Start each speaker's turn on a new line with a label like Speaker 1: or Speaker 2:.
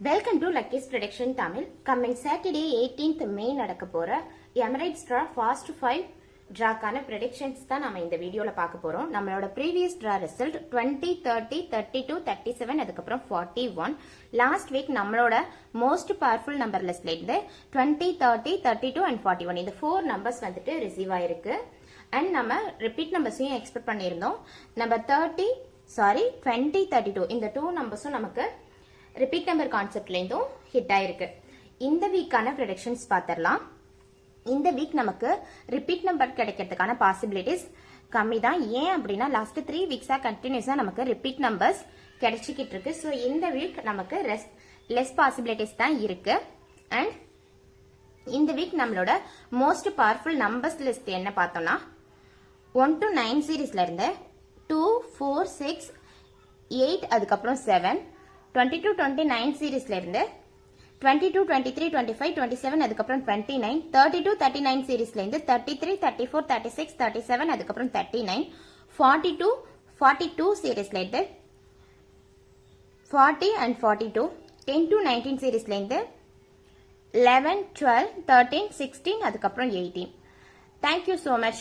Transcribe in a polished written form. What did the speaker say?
Speaker 1: Welcome to Lucky's Prediction Tamil. Coming Saturday 18th May நடக்க போற Emirates Draw Fast 5 Drawக்கான predictions தான் நாம இந்த வீடியோல பார்க்க போறோம். நம்மளோட previous draw result 20, 30, 32, 37 அதுக்கப்புறம் 41. Last week நம்மளோட most powerful number listல இருந்து 20, 30, 32 and 41 இந்த 4 numbers வந்துட்டு receive ஆயிருக்கு. And நம்ம repeat numbersையும் expect பண்ணியிருந்தோம். நம்ம 20, 32 இந்த 2 numbersம் நமக்கு repeat number concept லேந்தும் ஹிட் ஆயிருக்கு. இந்த வீக்கான predictions பார்த்தரலாம். இந்த வீக் நமக்கு repeat number கிடைக்கிறதுக்கான possibilities கம்மி தான். ஏன் அப்படின்னா லாஸ்ட் 3 வீக்ஸா கண்டினியூஸா நமக்கு repeat numbers கிடைச்சிக்கிட்டு இருக்கு. ஸோ இந்த வீக் நமக்கு less possibilities தான் இருக்கு. அண்ட் இந்த வீக் நம்மளோட மோஸ்ட் பவர்ஃபுல் நம்பர்ஸ் லிஸ்ட் என்ன பார்த்தோம்னா 1 to 9 சீரீஸ்ல இருந்து 2, 4, 6, 8 அதுக்கப்புறம் 7 22, 29 சீரீஸ்ல இருந்து 22, 23, 25, 27 அதுக்கப்புறம் 29 32, 39 சீரீஸ்ல இருந்து 33, 34, 36, 37 அதுக்கப்புறம் 39 42, 42 சீரீஸ்ல இருந்து 40 and 42 10 to 19 சீரீஸ்ல இருந்து 11, 12, 13, 16 அதுக்கப்புறம் 18. Thank you so much.